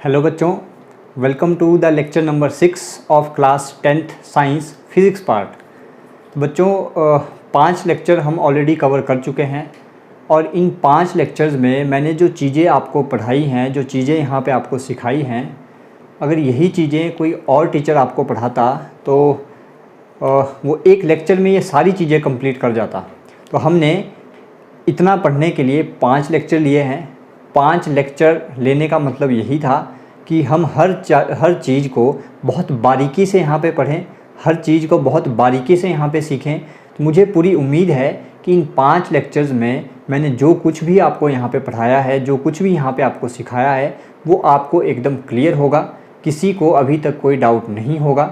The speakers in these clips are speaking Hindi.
हेलो बच्चों, welcome to the lecture number 6 of class 10th science physics part. तो बच्चों 5 लेक्चर हम ऑलरेडी कवर कर चुके हैं और इन 5 लेक्चर्स में मैंने जो चीज़ें आपको पढ़ाई हैं, जो चीज़ें यहाँ पे आपको सिखाई हैं, अगर यही चीज़ें कोई और टीचर आपको पढ़ाता तो वो एक लेक्चर में ये सारी चीज़ें कंप्लीट कर जाता। तो हमने इतना पढ़ने के लिए 5 लेक्चर लिए हैं। 5 लेक्चर लेने का मतलब यही था कि हम हर चीज़ को बहुत बारीकी से यहाँ पे पढ़ें, हर चीज़ को बहुत बारीकी से यहाँ पे सीखें। तो मुझे पूरी उम्मीद है कि इन 5 लेक्चर्स में मैंने जो कुछ भी आपको यहाँ पे पढ़ाया है, जो कुछ भी यहाँ पे आपको सिखाया है, वो आपको एकदम क्लियर होगा, किसी को अभी तक कोई डाउट नहीं होगा।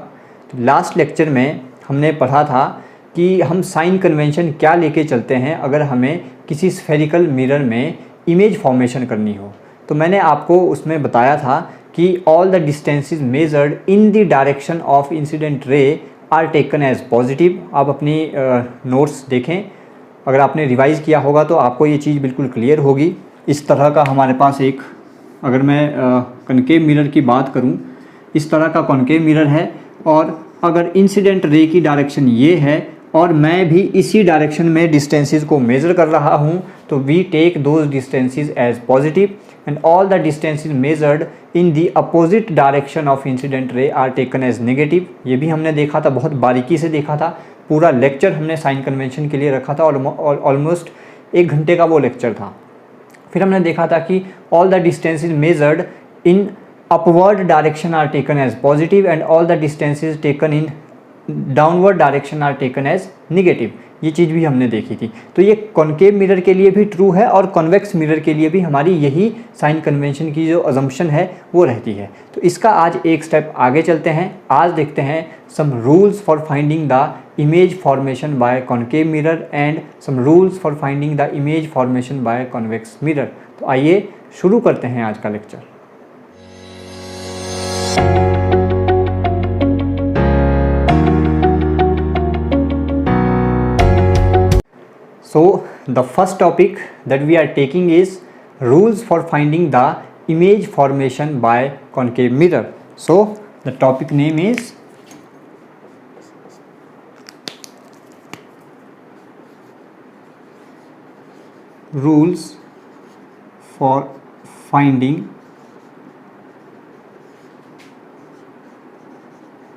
तो लास्ट लेक्चर में हमने पढ़ा था कि हम साइन कन्वेंशन क्या लेके चलते हैं अगर हमें किसी स्फेरिकल मिरर में इमेज फॉर्मेशन करनी हो। तो मैंने आपको उसमें बताया था कि all the distances measured in the direction of incident ray are taken as positive. आप अपनी नोट्स देखें, अगर आपने रिवाइज़ किया होगा तो आपको ये चीज़ बिल्कुल क्लियर होगी। इस तरह का हमारे पास एक, अगर मैं कॉनकेव मिरर की बात करूं, इस तरह का कॉनकेव मिरर है और अगर इंसिडेंट रे की डायरेक्शन ये है और मैं भी इसी डायरेक्शन में डिस्टेंसेस को मेज़र कर रहा हूँ, तो we take those distances as positive and all the distances measured in the opposite direction of incident ray are taken as negative. ये भी हमने देखा था, बहुत बारीकी से देखा था। पूरा लेक्चर हमने साइन कन्वेंशन के लिए रखा था और ऑलमोस्ट 1 घंटे का वो लेक्चर था। फिर हमने देखा था कि all the distances measured in upward direction are taken as positive and all the distances taken in downward direction are taken as negative. ये चीज़ भी हमने देखी थी। तो ये कॉनकेव मिरर के लिए भी ट्रू है और कॉन्वेक्स मिरर के लिए भी हमारी यही साइन कन्वेंशन की जो अजम्पशन है वो रहती है। तो इसका आज एक स्टेप आगे चलते हैं। आज देखते हैं some rules for finding the image formation by concave mirror and some rules for finding the image formation by convex mirror. तो आइए शुरू करते हैं आज का lecture. So the first topic that we are taking is rules for finding the image formation by concave mirror. So the topic name is rules for finding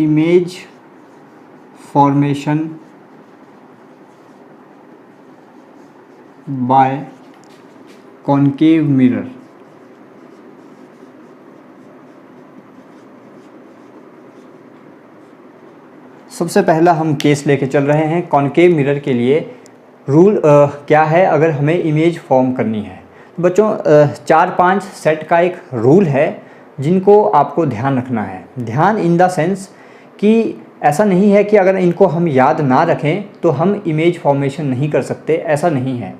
image formation by concave mirror. सबसे पहला हम केस लेके चल रहे हैं कॉनकेव मिरर के लिए। रूल क्या है अगर हमें इमेज फॉर्म करनी है। बच्चों 4-5 सेट का एक रूल है जिनको आपको ध्यान रखना है। ध्यान इन द सेंस कि ऐसा नहीं है कि अगर इनको हम याद ना रखें तो हम इमेज फॉर्मेशन नहीं कर सकते, ऐसा नहीं है।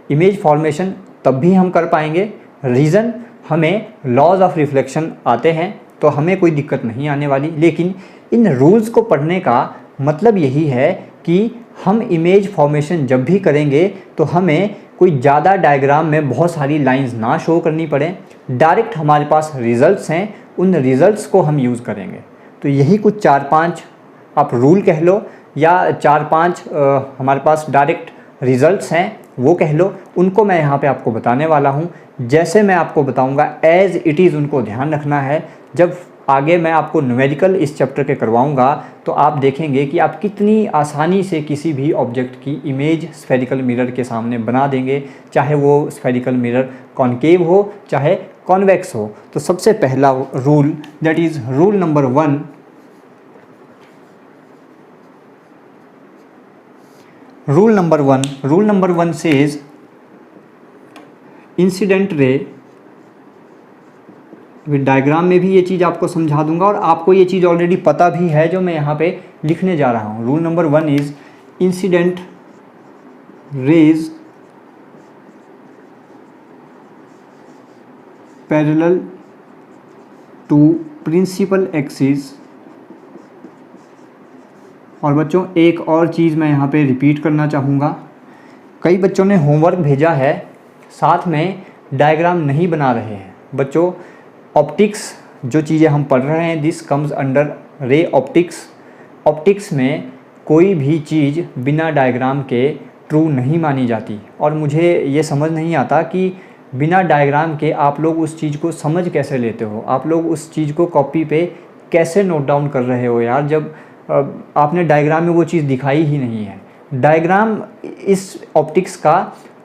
इमेज फॉर्मेशन तब भी हम कर पाएंगे। रीज़न, हमें लॉज ऑफ रिफ्लेक्शन आते हैं तो हमें कोई दिक्कत नहीं आने वाली। लेकिन इन रूल्स को पढ़ने का मतलब यही है कि हम इमेज फॉर्मेशन जब भी करेंगे तो हमें कोई ज़्यादा डायग्राम में बहुत सारी लाइंस ना शो करनी पड़े। डायरेक्ट हमारे पास रिज़ल्ट्स हैं, उन रिज़ल्ट्स को हम यूज़ करेंगे। तो यही कुछ 4-5 आप रूल कह लो या 4-5 हमारे पास डायरेक्ट रिज़ल्ट्स हैं वो कह लो, उनको मैं यहाँ पे आपको बताने वाला हूँ। जैसे मैं आपको बताऊँगा एज इट इज़ उनको ध्यान रखना है। जब आगे मैं आपको न्यूमेरिकल इस चैप्टर के करवाऊँगा तो आप देखेंगे कि आप कितनी आसानी से किसी भी ऑब्जेक्ट की इमेज स्फेरिकल मिरर के सामने बना देंगे, चाहे वो स्फेरिकल मिरर कॉनकेव हो चाहे कॉन्वेक्स हो। तो सबसे पहला rule, that is rule number 1। Rule number one says incident ray, diagram में भी ये चीज़ आपको समझा दूंगा और आपको ये चीज़ ऑलरेडी पता भी है जो मैं यहाँ पे लिखने जा रहा हूँ। Rule number 1 is incident rays parallel to principal axis. और बच्चों एक और चीज़ मैं यहाँ पे रिपीट करना चाहूँगा, कई बच्चों ने होमवर्क भेजा है साथ में डायग्राम नहीं बना रहे हैं। बच्चों ऑप्टिक्स जो चीज़ें हम पढ़ रहे हैं this comes under ray optics. Optics में कोई भी चीज़ बिना डायग्राम के ट्रू नहीं मानी जाती। और मुझे ये समझ नहीं आता कि बिना डायग्राम के आप लोग उस चीज़ को समझ कैसे लेते हो, आप लोग उस चीज़ को कॉपी पे कैसे नोट डाउन कर रहे हो यार, जब आपने डायग्राम में वो चीज़ दिखाई ही नहीं है। डायग्राम इस ऑप्टिक्स का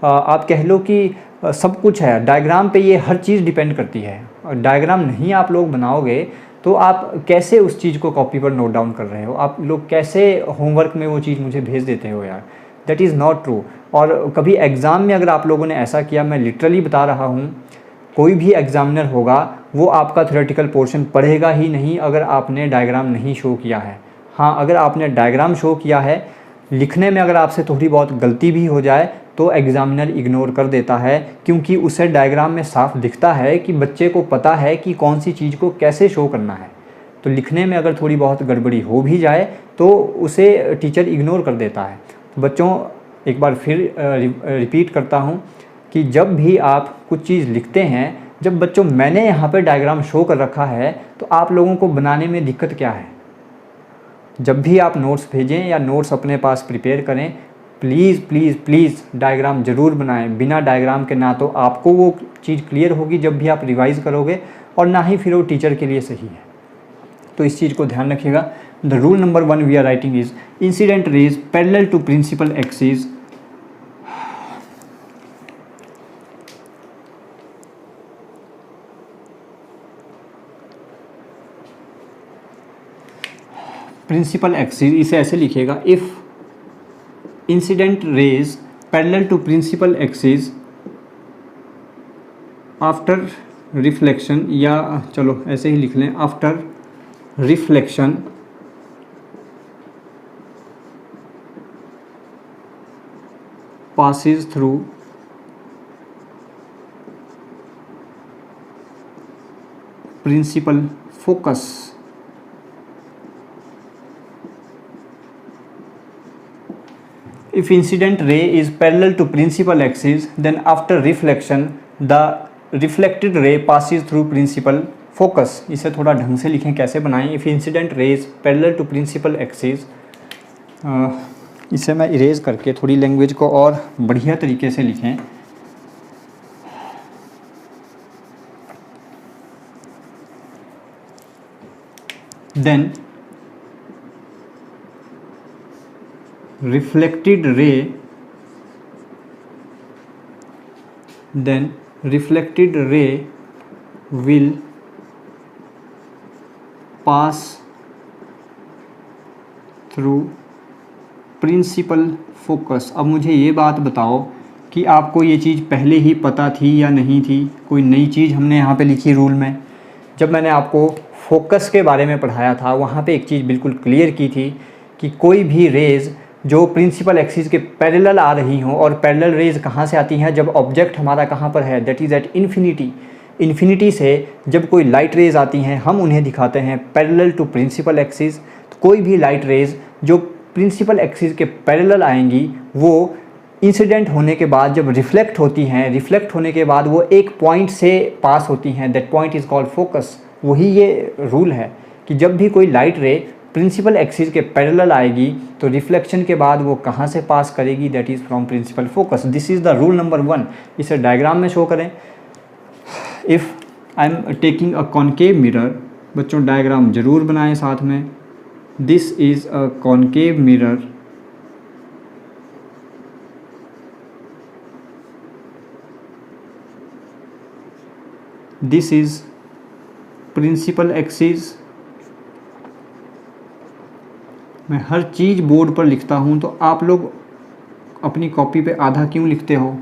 आप कह लो कि सब कुछ है, डायग्राम पे ये हर चीज़ डिपेंड करती है। और डायग्राम नहीं आप लोग बनाओगे तो आप कैसे उस चीज़ को कॉपी पर नोट डाउन कर रहे हो, आप लोग कैसे होमवर्क में वो चीज़ मुझे भेज देते हो यार, दैट इज़ नॉट ट्रू। और कभी एग्ज़ाम में अगर आप लोगों ने ऐसा किया, मैं लिटरली बता रहा हूँ, कोई भी एग्ज़ामिनर होगा वो आपका थ्योरेटिकल पोर्शन पढ़ेगा ही नहीं अगर आपने डायग्राम नहीं शो किया है। हाँ, अगर आपने डायग्राम शो किया है, लिखने में अगर आपसे थोड़ी बहुत गलती भी हो जाए तो एग्ज़ामिनर इग्नोर कर देता है, क्योंकि उसे डायग्राम में साफ दिखता है कि बच्चे को पता है कि कौन सी चीज़ को कैसे शो करना है। तो लिखने में अगर थोड़ी बहुत गड़बड़ी हो भी जाए तो उसे टीचर इग्नोर कर देता है। तो बच्चों, एक बार फिर रिपीट करता हूँ कि जब भी आप कुछ चीज़ लिखते हैं, जब बच्चों मैंने यहाँ पे डायग्राम शो कर रखा है तो आप लोगों को बनाने में दिक्कत क्या है? जब भी आप नोट्स भेजें या नोट्स अपने पास प्रिपेयर करें, प्लीज़ प्लीज़ प्लीज़ डायग्राम ज़रूर बनाएं। बिना डायग्राम के ना तो आपको वो चीज़ क्लियर होगी जब भी आप रिवाइज़ करोगे, और ना ही फिर वो टीचर के लिए सही है। तो इस चीज़ को ध्यान रखिएगा। The rule number 1 we are writing is incident rays parallel to principal axis principal axis, इसे ऐसे लिखिएगा, if incident rays parallel to principal axis after reflection, या चलो ऐसे ही लिख लें, after reflection passes through principal focus, if incident ray is parallel to principal axis then after reflection the reflected ray passes through principal focus। इसे थोड़ा ढंग से लिखें, कैसे बनाएं? if incident ray is parallel to principal axis, इसे मैं इरेज करके थोड़ी लैंग्वेज को और बढ़िया तरीके से लिखें। Then reflected ray will pass through principal focus. अब मुझे ये बात बताओ कि आपको ये चीज़ पहले ही पता थी या नहीं थी? कोई नई चीज़ हमने यहाँ पे लिखी रूल में? जब मैंने आपको फोकस के बारे में पढ़ाया था वहाँ पे एक चीज़ बिल्कुल क्लियर की थी कि कोई भी रेज़ जो प्रिंसिपल एक्सिस के पैरेलल आ रही हों, और पैरेलल रेज़ कहाँ से आती हैं? जब ऑब्जेक्ट हमारा कहाँ पर है, that is at infinity. Infinity से जब कोई लाइट रेज़ आती हैं हम उन्हें दिखाते हैं पैरेलल टू प्रिंसिपल एक्सिस। तो कोई भी लाइट रेज़ जो प्रिंसिपल एक्सिस के पैरेलल आएंगी वो इंसिडेंट होने के बाद जब रिफ्लेक्ट होती हैं, रिफ्लेक्ट होने के बाद वो एक पॉइंट से पास होती हैं, that point is called focus. वही ये रूल है कि जब भी कोई लाइट रे प्रिंसिपल एक्सिस के पैरेलल आएगी तो रिफ्लेक्शन के बाद वो कहाँ से पास करेगी? That is from principal focus. This is the rule number 1। इसे डायग्राम में शो करें। If I am taking a concave mirror, बच्चों डायग्राम ज़रूर बनाएं साथ में। This is a concave mirror this is principal axis। मैं हर चीज़ बोर्ड पर लिखता हूँ तो आप लोग अपनी कॉपी पे आधा क्यों लिखते हो?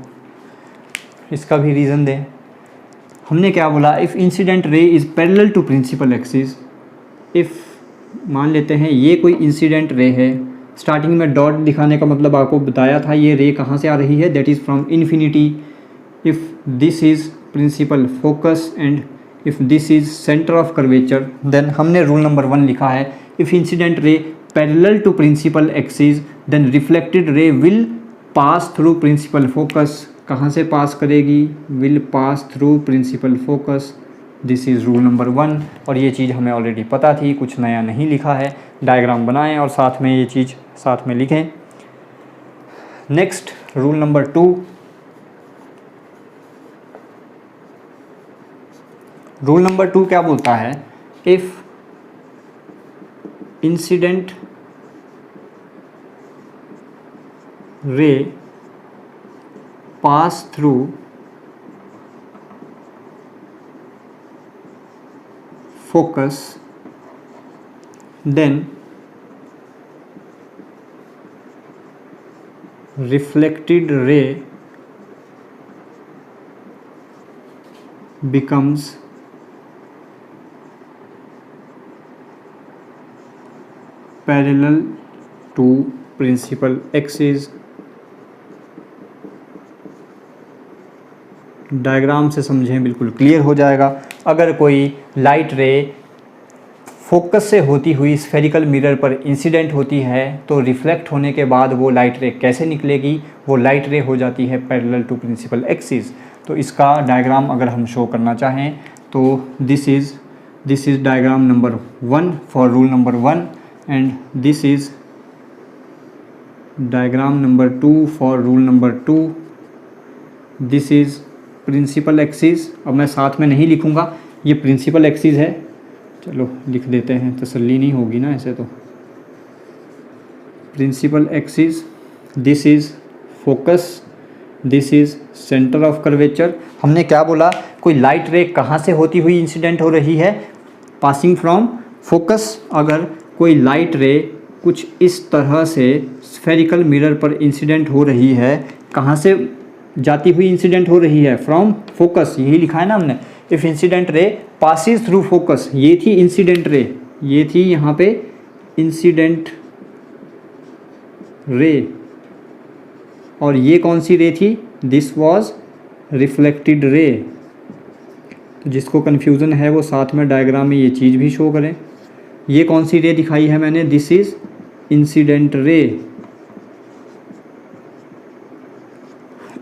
इसका भी रीज़न दें। हमने क्या बोला? If incident ray is parallel to principal axis, if मान लेते हैं ये कोई इंसिडेंट रे है, स्टार्टिंग में डॉट दिखाने का मतलब आपको बताया था ये रे कहाँ से आ रही है, that is from infinity. If this is principal focus and if this is centre of curvature, then हमने रूल नंबर 1 लिखा है, if incident ray parallel to principal axis then reflected ray will pass through principal focus. कहाँ से पास करेगी? Will pass through principal focus. This is rule number 1। और ये चीज़ हमें ऑलरेडी पता थी, कुछ नया नहीं लिखा है। डायग्राम बनाएं और साथ में ये चीज़ साथ में लिखें। Next rule number 2। Rule number 2 क्या बोलता है? If incident ray pass through focus, then reflected ray becomes parallel to principal axis। Diagram से समझें, बिल्कुल क्लियर हो जाएगा। अगर कोई लाइट रे फोकस से होती हुई स्फेरिकल मिरर पर इंसिडेंट होती है तो रिफ्लेक्ट होने के बाद वो लाइट रे कैसे निकलेगी? वो लाइट रे हो जाती है पैरेलल टू प्रिंसिपल एक्सिस। तो इसका डायग्राम अगर हम शो करना चाहें तो this is diagram number 1 for rule number 1 and this is diagram number 2 for rule number 2। This is principal axis. अब मैं साथ में नहीं लिखूंगा, ये प्रिंसिपल एक्सिस है, चलो लिख देते हैं, तसल्ली नहीं होगी ना ऐसे तो। Principal axis, this is focus, this is centre of curvature. हमने क्या बोला? कोई लाइट रे कहाँ से होती हुई इंसिडेंट हो रही है? Passing from focus. अगर कोई लाइट रे कुछ इस तरह से स्फेरिकल मिरर पर इंसिडेंट हो रही है, कहाँ से जाती हुई इंसिडेंट हो रही है? फ्रॉम फोकस, यही लिखा है ना हमने। If incident ray passes through focus, ये थी इंसिडेंट रे, ये थी यहाँ पे इंसिडेंट रे, और ये कौन सी रे थी? This was reflected ray. तो जिसको कन्फ्यूज़न है वो साथ में डायग्राम में ये चीज़ भी शो करें। ये कौन सी रे दिखाई है मैंने? This is incident ray.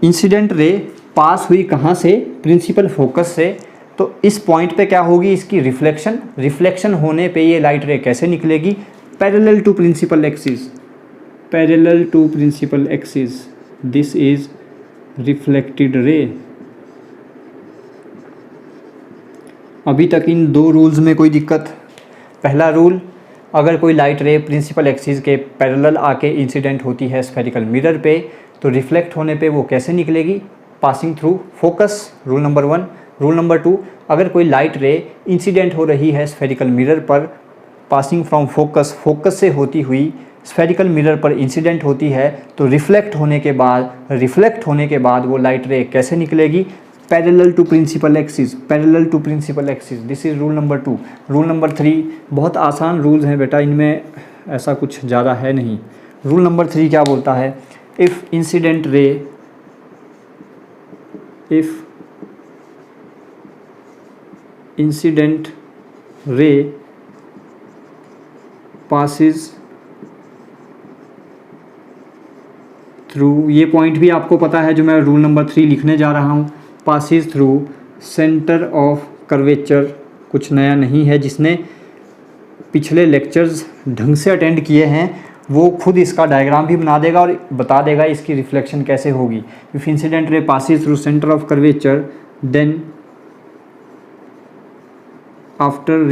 Incident ray pass हुई कहाँ से? प्रिंसिपल फोकस से। तो इस पॉइंट पे क्या होगी? इसकी रिफ्लेक्शन होने पे ये लाइट रे कैसे निकलेगी? Parallel to principal axis, parallel to principal axis. This is reflected ray. अभी तक इन दो रूल्स में कोई दिक्कत? पहला रूल, अगर कोई लाइट रे प्रिंसिपल एक्सिस के पैरेलल आके इंसिडेंट होती है स्फेरिकल मिरर पे तो रिफ्लेक्ट होने पे वो कैसे निकलेगी? Passing through focus, rule number 1। Rule number 2, अगर कोई लाइट रे इंसिडेंट हो रही है स्फेरिकल मिरर पर, पासिंग फ्रॉम फोकस से होती हुई स्फेरिकल मिरर पर इंसिडेंट होती है तो रिफ्लेक्ट होने के बाद वो लाइट रे कैसे निकलेगी? Parallel to principal axis, parallel to principal axis. This is rule number 2। Rule number 3, बहुत आसान रूल्स हैं बेटा, इनमें ऐसा कुछ ज़्यादा है नहीं। रूल नंबर 3 क्या बोलता है? If incident ray passes through, ये पॉइंट भी आपको पता है जो मैं रूल नंबर 3 लिखने जा रहा हूँ, passes through centre of curvature. कुछ नया नहीं है, जिसने पिछले लेक्चर्स ढंग से अटेंड किए हैं वो खुद इसका डायग्राम भी बना देगा और बता देगा इसकी रिफ्लेक्शन कैसे होगी। If incident ray passes through centre of curvature then after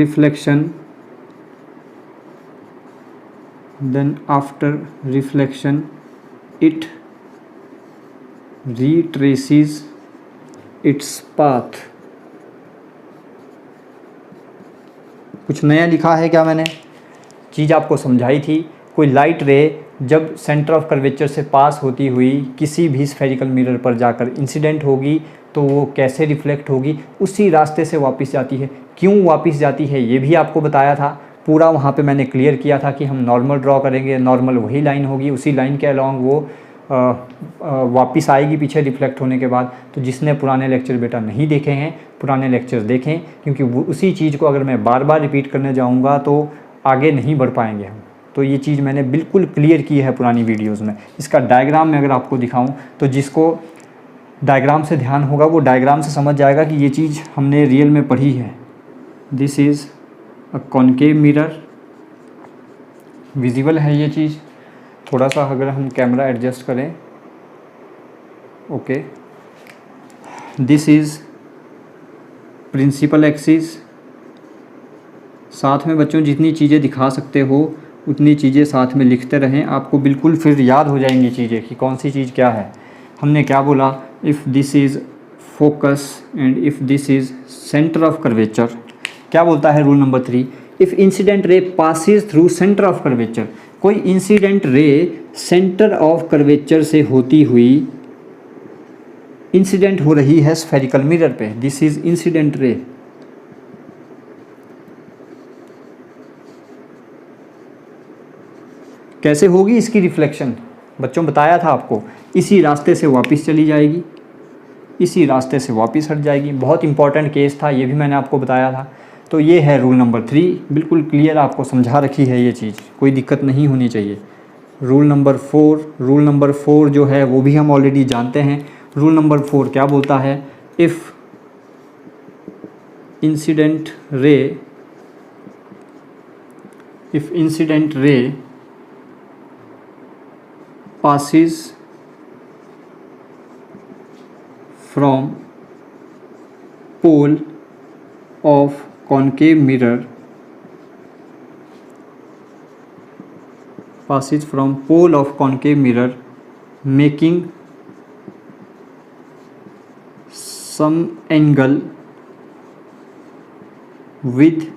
reflection it retraces its path। कुछ नया लिखा है क्या? मैंने चीज़ आपको समझाई थी। कोई लाइट रे जब सेंटर ऑफ कर्वेचर से पास होती हुई किसी भी स्फेरिकल मिरर पर जाकर इंसिडेंट होगी तो वो कैसे रिफ्लेक्ट होगी? उसी रास्ते से वापस जाती है। क्यों वापस जाती है ये भी आपको बताया था, पूरा वहाँ पे मैंने क्लियर किया था कि हम नॉर्मल ड्रॉ करेंगे, नॉर्मल वही लाइन होगी, उसी लाइन के अलॉन्ग वो वापस आएगी पीछे रिफ्लेक्ट होने के बाद। तो जिसने पुराने लेक्चर बेटा नहीं देखे हैं, पुराने लेक्चर्स देखें, क्योंकि वो उसी चीज़ को अगर मैं बार बार रिपीट करने जाऊँगा तो आगे नहीं बढ़ पाएंगे हम। तो ये चीज़ मैंने बिल्कुल क्लियर की है पुरानी वीडियोज़ में। इसका डायग्राम में अगर आपको दिखाऊँ तो जिसको डायग्राम से ध्यान होगा वो डायग्राम से समझ जाएगा कि ये चीज़ हमने रियल में पढ़ी है। This is a concave mirror, visible है ये चीज़। थोड़ा सा अगर हम कैमरा एडजस्ट करें, okay. This is principal axis. साथ में बच्चों जितनी चीज़ें दिखा सकते हो उतनी चीज़ें साथ में लिखते रहें, आपको बिल्कुल फिर याद हो जाएंगी चीज़ें कि कौन सी चीज़ क्या है। हमने क्या बोला, if this is focus and if this is centre of curvature. क्या बोलता है rule number 3, if incident ray passes through centre of curvature. कोई incident ray centre of curvature से होती हुई इंसिडेंट हो रही है स्फेरिकल मिरर पे, दिस इज इंसिडेंट रे। कैसे होगी इसकी रिफ्लेक्शन, बच्चों बताया था आपको, इसी रास्ते से वापस चली जाएगी, इसी रास्ते से वापस हट जाएगी। बहुत इंपॉर्टेंट केस था, ये भी मैंने आपको बताया था। तो ये है रूल नंबर 3, बिल्कुल क्लियर आपको समझा रखी है ये चीज़, कोई दिक्कत नहीं होनी चाहिए। रूल नंबर 4 जो है वो भी हम ऑलरेडी जानते हैं। रूल नंबर 4 क्या बोलता है, if incident ray passes from pole of concave mirror, making some angle with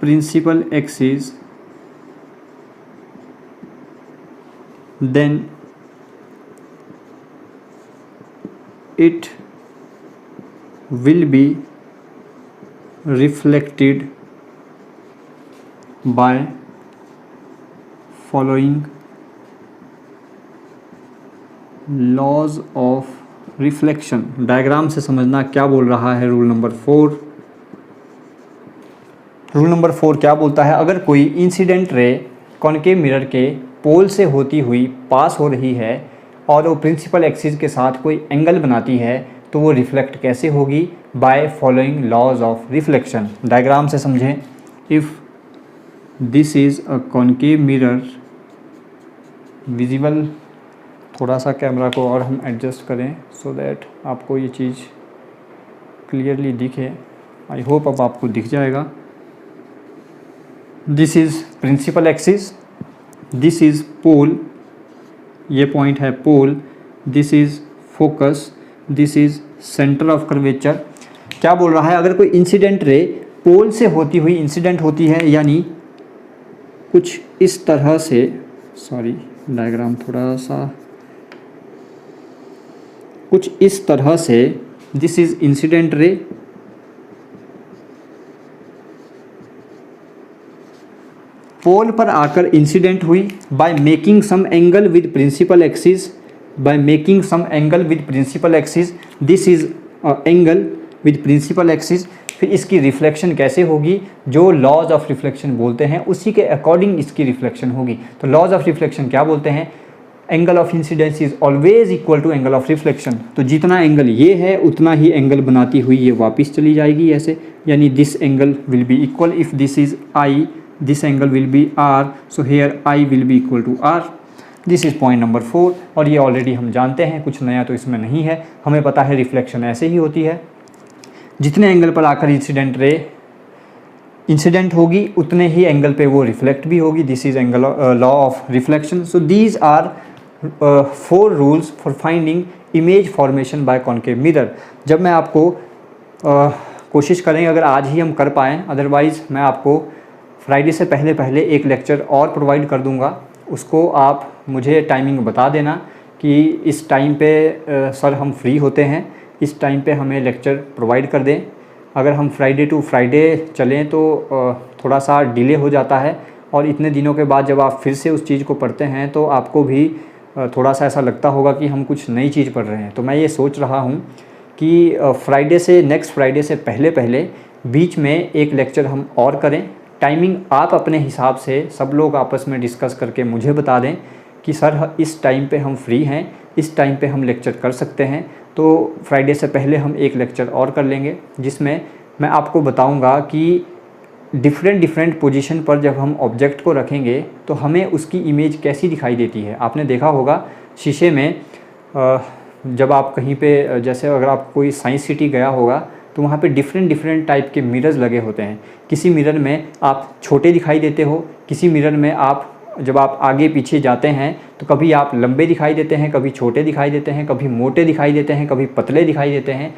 principal axis, then it will be reflected by following laws of reflection। Diagram से समझना क्या बोल रहा है रूल नंबर 4। रूल नंबर 4 क्या बोलता है, अगर कोई इंसिडेंट रे कॉनकेव मिरर के पोल से होती हुई पास हो रही है और वो प्रिंसिपल एक्सिस के साथ कोई एंगल बनाती है तो वो रिफ्लेक्ट कैसे होगी, by following laws of reflection. Diagram से समझें, if this is a concave mirror visible, थोड़ा सा कैमरा को और हम एडजस्ट करें सो दैट आपको ये चीज़ क्लियरली दिखे। आई होप अब आपको दिख जाएगा। This is principal axis, this is pole, ये पॉइंट है pole, this is focus, this is centre of curvature. क्या बोल रहा है, अगर कोई इंसिडेंट रे पोल से होती हुई इंसिडेंट होती है, यानी कुछ इस तरह से, सॉरी डायग्राम थोड़ा सा, कुछ इस तरह से, दिस इज़ इंसिडेंट रे, पोल पर आकर इंसिडेंट हुई by making some angle with principal axis, this is angle with principal axis. फिर इसकी रिफ्लेक्शन कैसे होगी, जो लॉज ऑफ रिफ्लेक्शन बोलते हैं उसी के अकॉर्डिंग इसकी रिफ्लेक्शन होगी। तो लॉज ऑफ रिफ्लेक्शन क्या बोलते हैं, angle of incidence is always equal to angle of reflection. तो जितना एंगल ये है उतना ही एंगल बनाती हुई ये वापस चली जाएगी ऐसे, यानी this angle will be equal, if this is I this angle will be R, so here I will be equal to R। This is point number 4, और ये ऑलरेडी हम जानते हैं, कुछ नया तो इसमें नहीं है, हमें पता है रिफ्लेक्शन ऐसे ही होती है, जितने एंगल पर आकर इंसिडेंट रे इंसिडेंट होगी उतने ही एंगल पे वो रिफ्लेक्ट भी होगी। This is angle law of reflection. So these are 4 rules for finding image formation by concave mirror. जब मैं आपको कोशिश करेंगे अगर आज ही हम कर पाएँ, अदरवाइज़ मैं आपको फ्राइडे से पहले एक लेक्चर और प्रोवाइड कर दूंगा, उसको आप मुझे टाइमिंग बता देना कि इस टाइम पे सर हम फ्री होते हैं, इस टाइम पे हमें लेक्चर प्रोवाइड कर दें। अगर हम फ्राइडे टू फ्राइडे चलें तो थोड़ा सा डिले हो जाता है, और इतने दिनों के बाद जब आप फिर से उस चीज़ को पढ़ते हैं तो आपको भी थोड़ा सा ऐसा लगता होगा कि हम कुछ नई चीज़ पढ़ रहे हैं। तो मैं ये सोच रहा हूँ कि नेक्स्ट फ्राइडे से पहले बीच में एक लेक्चर हम और करें। टाइमिंग आप अपने हिसाब से सब लोग आपस में डिस्कस करके मुझे बता दें कि सर इस टाइम पे हम फ्री हैं, इस टाइम पे हम लेक्चर कर सकते हैं, तो फ्राइडे से पहले हम एक लेक्चर और कर लेंगे जिसमें मैं आपको बताऊंगा कि डिफरेंट पोजीशन पर जब हम ऑब्जेक्ट को रखेंगे तो हमें उसकी इमेज कैसी दिखाई देती है। आपने देखा होगा शीशे में जब आप कहीं पे, जैसे अगर आप कोई साइंस सिटी गया होगा तो वहाँ पे डिफरेंट टाइप के मिरर्स लगे होते हैं। किसी मिरर में आप छोटे दिखाई देते हो, किसी मिरर में आप जब आप आगे पीछे जाते हैं तो कभी आप लंबे दिखाई देते हैं, कभी छोटे दिखाई देते हैं, कभी मोटे दिखाई देते हैं, कभी पतले दिखाई देते हैं।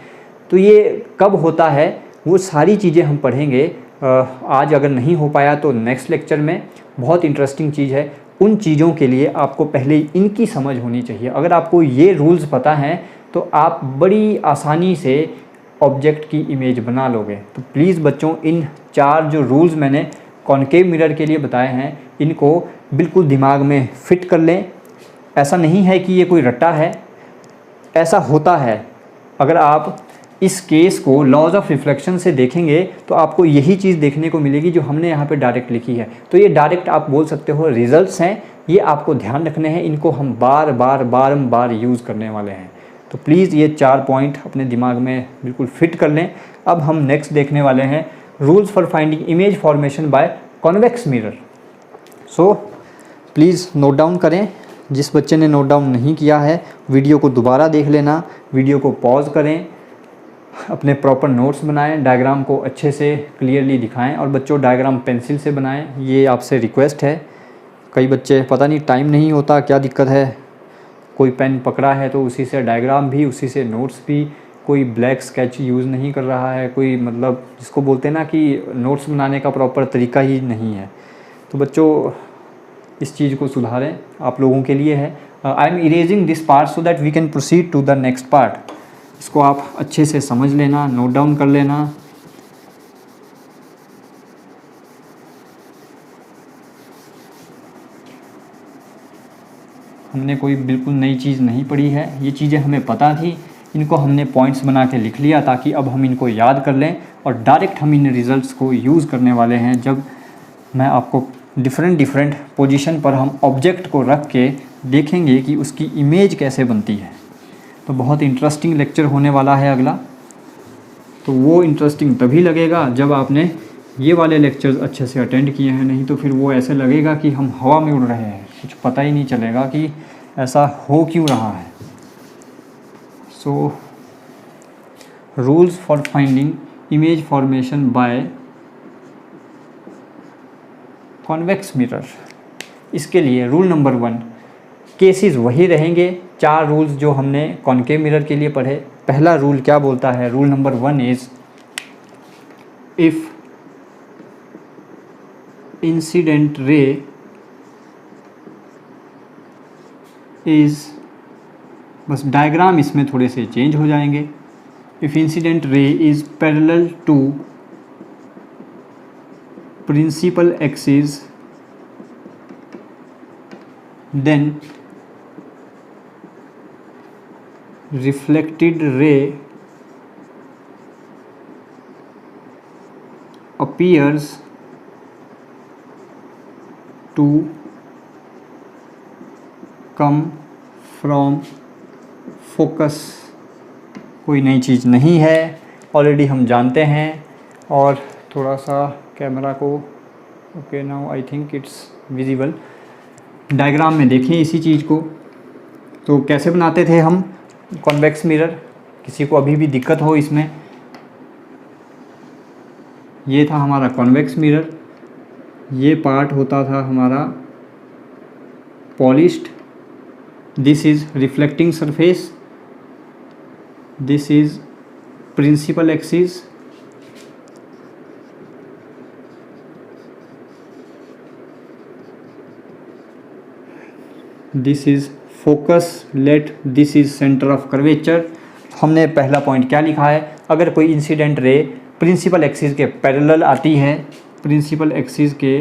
तो ये कब होता है वो सारी चीज़ें हम पढ़ेंगे आज। अगर नहीं हो पाया तो नेक्स्ट लेक्चर में। बहुत इंटरेस्टिंग चीज़ है। उन चीज़ों के लिए आपको पहले इनकी समझ होनी चाहिए। अगर आपको ये रूल्स पता हैं तो आप बड़ी आसानी से ऑब्जेक्ट की इमेज बना लोगे। तो प्लीज़ बच्चों, इन 4 जो रूल्स मैंने कॉनकेव मिरर के लिए बताए हैं इनको बिल्कुल दिमाग में फिट कर लें। ऐसा नहीं है कि ये कोई रट्टा है, ऐसा होता है। अगर आप इस केस को लॉज ऑफ रिफ्लेक्शन से देखेंगे तो आपको यही चीज़ देखने को मिलेगी जो हमने यहाँ पे डायरेक्ट लिखी है। तो ये डायरेक्ट आप बोल सकते हो रिजल्ट्स हैं, ये आपको ध्यान रखने हैं, इनको हम बारंबार यूज़ करने वाले हैं। तो प्लीज़ ये 4 पॉइंट अपने दिमाग में बिल्कुल फिट कर लें। अब हम नेक्स्ट देखने वाले हैं rules for finding image formation by convex mirror. So please note down करें। जिस बच्चे ने नोट डाउन नहीं किया है वीडियो को दोबारा देख लेना, वीडियो को पॉज करें, अपने प्रॉपर नोट्स बनाएं, डायग्राम को अच्छे से क्लियरली दिखाएं। और बच्चों डायग्राम पेंसिल से बनाएं, ये आपसे रिक्वेस्ट है। कई बच्चे पता नहीं टाइम नहीं होता, क्या दिक्कत है, कोई पेन पकड़ा है तो उसी से डायग्राम भी, उसी से नोट्स भी, कोई ब्लैक स्केच यूज़ नहीं कर रहा है, कोई मतलब जिसको बोलते हैं ना कि नोट्स बनाने का प्रॉपर तरीका ही नहीं है। तो बच्चों इस चीज़ को सुधारें, आप लोगों के लिए है। I am erasing this part so that we can proceed to the next part. इसको आप अच्छे से समझ लेना, नोट डाउन कर लेना। हमने कोई बिल्कुल नई चीज़ नहीं पढ़ी है, ये चीज़ें हमें पता थी, इनको हमने पॉइंट्स बना के लिख लिया ताकि अब हम इनको याद कर लें और डायरेक्ट हम इन रिज़ल्ट्स को यूज़ करने वाले हैं। जब मैं आपको डिफरेंट पोजीशन पर हम ऑब्जेक्ट को रख के देखेंगे कि उसकी इमेज कैसे बनती है। तो बहुत इंटरेस्टिंग लेक्चर होने वाला है अगला। तो वो इंटरेस्टिंग तभी लगेगा जब आपने ये वाले लेक्चर्स अच्छे से अटेंड किए हैं, नहीं तो फिर वो ऐसे लगेगा कि हम हवा में उड़ रहे हैं, कुछ पता ही नहीं चलेगा कि ऐसा हो क्यों रहा है। So rules for finding image formation by convex mirror. इसके लिए रूल नंबर 1, केसेस वही रहेंगे, 4 रूल्स जो हमने कॉनकेव मिरर के लिए पढ़े। पहला रूल क्या बोलता है? Rule number 1 is if incident ray is, बस डायग्राम इसमें थोड़े से चेंज हो जाएंगे। If incident ray is parallel to principal axis then reflected ray appears to come from focus। कोई नई चीज़ नहीं है, ऑलरेडी हम जानते हैं। और थोड़ा सा कैमरा को, okay now I think it's visible. Diagram में देखें इसी चीज़ को। तो कैसे बनाते थे हम कॉन्वेक्स मिरर? किसी को अभी भी दिक्कत हो इसमें? ये था हमारा कॉन्वेक्स मिरर, ये पार्ट होता था हमारा polished, this is reflecting surface, this is principal axis, this is focus, let this is centre of curvature. हमने पहला पॉइंट क्या लिखा है? अगर कोई इंसिडेंट रे प्रिंसिपल एक्सिस के पैरेलल आती है, प्रिंसिपल एक्सिस के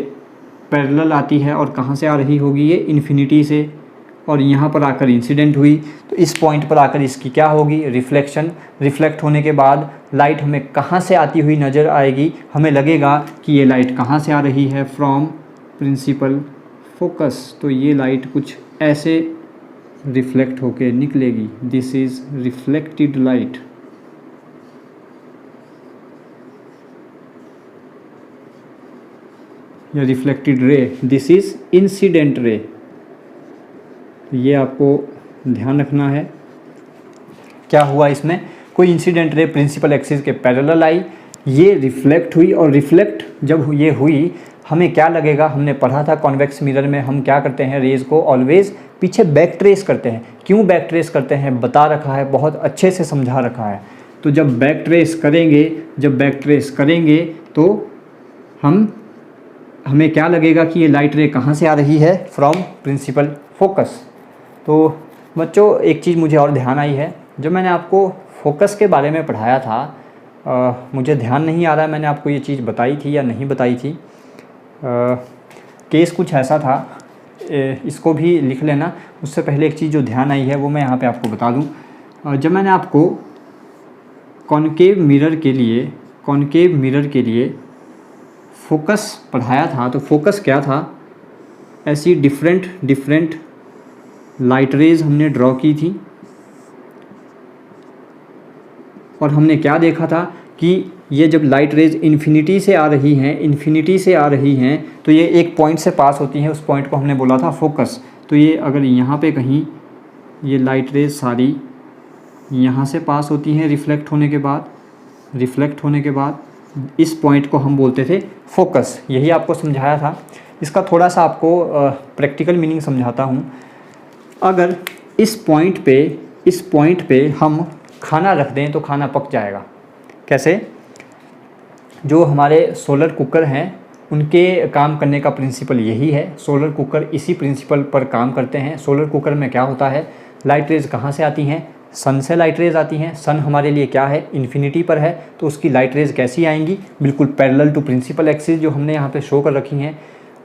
पैरेलल आती है, और कहाँ से आ रही होगी? ये इन्फिनिटी से, और यहाँ पर आकर इंसिडेंट हुई, तो इस पॉइंट पर आकर इसकी क्या होगी? रिफ्लेक्शन। रिफ्लेक्ट होने के बाद लाइट हमें कहाँ से आती हुई नज़र आएगी? हमें लगेगा कि ये लाइट कहाँ से आ रही है? From principal focus. तो ये लाइट कुछ ऐसे रिफ्लेक्ट होके निकलेगी। This is reflected light. या reflected ray, this is incident ray. ये आपको ध्यान रखना है। क्या हुआ इसमें, कोई इंसिडेंट रे प्रिंसिपल एक्सिस के पैरेलल आई, ये रिफ्लेक्ट हुई, और रिफ्लेक्ट जब ये हुई हमें क्या लगेगा, हमने पढ़ा था कॉन्वेक्स मिरर में हम क्या करते हैं, रेज को ऑलवेज पीछे बैक ट्रेस करते हैं। क्यों बैक ट्रेस करते हैं बता रखा है, बहुत अच्छे से समझा रखा है। तो जब बैक ट्रेस करेंगे तो हमें क्या लगेगा कि ये लाइट रे कहाँ से आ रही है, फ्रॉम प्रिंसिपल फोकस। तो बच्चों एक चीज़ मुझे और ध्यान आई है, जब मैंने आपको फोकस के बारे में पढ़ाया था, मुझे ध्यान नहीं आ रहा है मैंने आपको ये चीज़ बताई थी या नहीं बताई थी। केस कुछ ऐसा था, इसको भी लिख लेना। उससे पहले एक चीज़ जो ध्यान आई है वो मैं यहाँ पे आपको बता दूँ। जब मैंने आपको कॉनकेव मिरर के लिए फोकस पढ़ाया था, तो फोकस क्या था, ऐसी डिफरेंट लाइट रेज हमने ड्रॉ की थी, और हमने क्या देखा था कि ये जब लाइट रेज इन्फिनिटी से आ रही हैं तो ये एक पॉइंट से पास होती हैं, उस पॉइंट को हमने बोला था फोकस। तो ये अगर यहाँ पे कहीं ये लाइट रेज सारी यहाँ से पास होती हैं रिफ्लेक्ट होने के बाद इस पॉइंट को हम बोलते थे फोकस। यही आपको समझाया था। इसका थोड़ा सा आपको प्रैक्टिकल मीनिंग समझाता हूँ। अगर इस पॉइंट पे हम खाना रख दें तो खाना पक जाएगा। कैसे, जो हमारे सोलर कुकर हैं उनके काम करने का प्रिंसिपल यही है। सोलर कुकर इसी प्रिंसिपल पर काम करते हैं। सोलर कुकर में क्या होता है, लाइट रेज कहाँ से आती हैं, सन से लाइट रेज आती हैं। सन हमारे लिए क्या है, इन्फिनिटी पर है, तो उसकी लाइट रेज कैसी आएंगी, बिल्कुल पैरेलल टू प्रिंसिपल एक्सिस जो हमने यहाँ पे शो कर रखी हैं।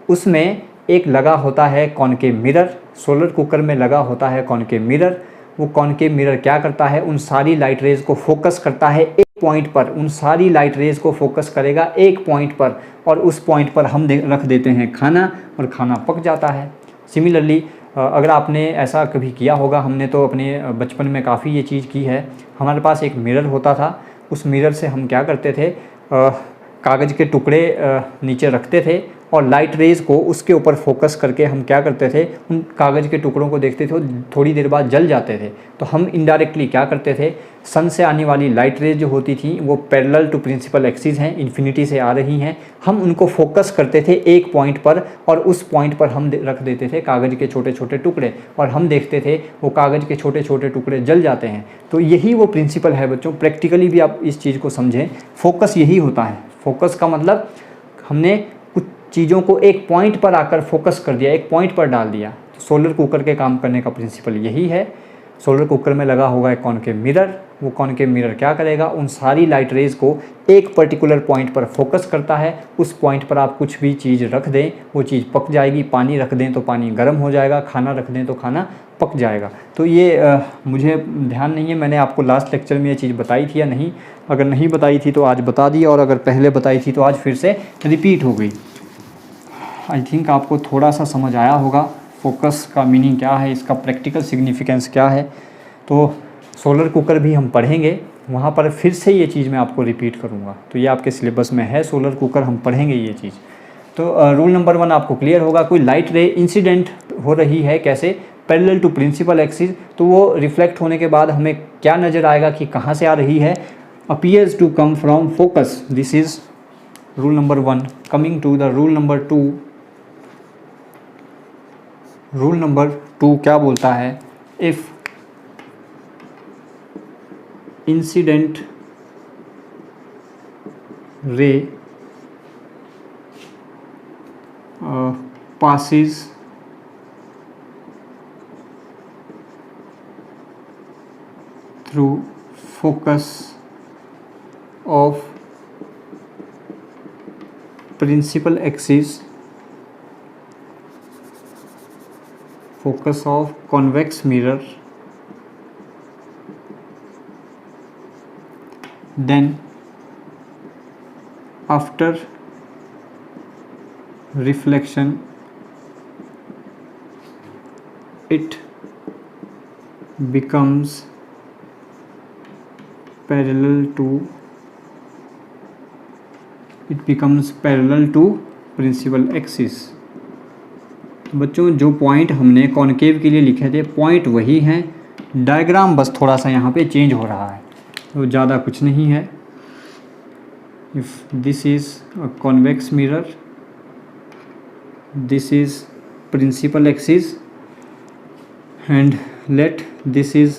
उसमें एक लगा होता है कॉनकेव मिरर, सोलर कुकर में लगा होता है कॉनकेव मिरर। वो कॉनकेव मिरर क्या करता है, उन सारी लाइट रेज को फोकस करता है एक पॉइंट पर, उन सारी लाइट रेज को फोकस करेगा एक पॉइंट पर, और उस पॉइंट पर हम रख देते हैं खाना, और खाना पक जाता है। सिमिलरली अगर आपने ऐसा कभी किया होगा, हमने तो अपने बचपन में काफ़ी ये चीज़ की है। हमारे पास एक मिरर होता था, उस मिरर से हम क्या करते थे, कागज़ के टुकड़े नीचे रखते थे और लाइट रेज को उसके ऊपर फोकस करके हम क्या करते थे, उन कागज़ के टुकड़ों को देखते थे, थोड़ी देर बाद जल जाते थे। तो हम इनडायरेक्टली क्या करते थे, सन से आने वाली लाइट रेज जो होती थी वो पैरेलल टू प्रिंसिपल एक्सिस हैं, इन्फिनिटी से आ रही हैं, हम उनको फोकस करते थे एक पॉइंट पर, और उस पॉइंट पर हम रख देते थे कागज़ के छोटे छोटे टुकड़े, और हम देखते थे वो कागज़ के छोटे छोटे टुकड़े जल जाते हैं। तो यही वो प्रिंसिपल है बच्चों, प्रैक्टिकली भी आप इस चीज़ को समझें। फोकस यही होता है। फोकस का मतलब हमने कुछ चीज़ों को एक पॉइंट पर आकर फोकस कर दिया, एक पॉइंट पर डाल दिया। तो सोलर कुकर के काम करने का प्रिंसिपल यही है। सोलर कुकर में लगा होगा एक कॉनकेव मिरर, वो कॉनकेव मिरर क्या करेगा, उन सारी लाइट रेज को एक पर्टिकुलर पॉइंट पर फोकस करता है। उस पॉइंट पर आप कुछ भी चीज़ रख दें वो चीज़ पक जाएगी, पानी रख दें तो पानी गर्म हो जाएगा, खाना रख दें तो खाना पक जाएगा। तो ये मुझे ध्यान नहीं है मैंने आपको लास्ट लेक्चर में ये चीज़ बताई थी या नहीं। अगर नहीं बताई थी तो आज बता दी, और अगर पहले बताई थी तो आज फिर से रिपीट हो गई। आई थिंक आपको थोड़ा सा समझ आया होगा फोकस का मीनिंग क्या है, इसका प्रैक्टिकल सिग्निफिकेंस क्या है। तो सोलर कुकर भी हम पढ़ेंगे, वहाँ पर फिर से ये चीज़ मैं आपको रिपीट करूँगा। तो ये आपके सिलेबस में है, सोलर कुकर हम पढ़ेंगे ये चीज़। तो रूल नंबर 1 आपको क्लियर होगा। कोई लाइट रे इंसिडेंट हो रही है, कैसे, पैरेलल टू प्रिंसिपल एक्सिस, तो वो रिफ्लेक्ट होने के बाद हमें क्या नज़र आएगा कि कहाँ से आ रही है, appears to come from focus. This is rule number 1। Coming to the rule number 2। Rule number 2 क्या बोलता है, if incident ray passes through focus of principal axis, focus of convex mirror, then after reflection it becomes parallel to principal axis. बच्चों जो पॉइंट हमने कॉनकेव के लिए लिखे थे पॉइंट वही हैं, डायग्राम बस थोड़ा सा यहाँ पे चेंज हो रहा है, तो ज़्यादा कुछ नहीं है। If this is a convex mirror, this is principal axis and let this is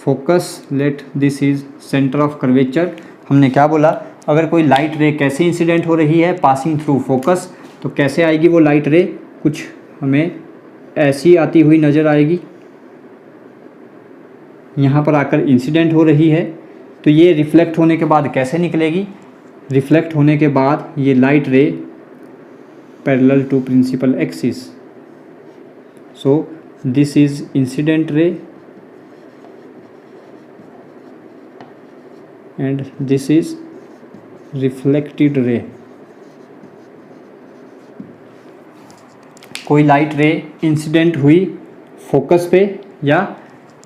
focus, let this is centre of curvature. हमने क्या बोला, अगर कोई लाइट रे कैसे इंसिडेंट हो रही है, पासिंग थ्रू फोकस, तो कैसे आएगी वो लाइट रे, कुछ हमें ऐसी आती हुई नज़र आएगी। यहाँ पर आकर इंसिडेंट हो रही है, तो ये रिफ्लेक्ट होने के बाद कैसे निकलेगी, रिफ्लेक्ट होने के बाद ये light ray parallel to principal axis. So this is incident ray and this is reflected ray. कोई लाइट रे इंसिडेंट हुई फोकस पे या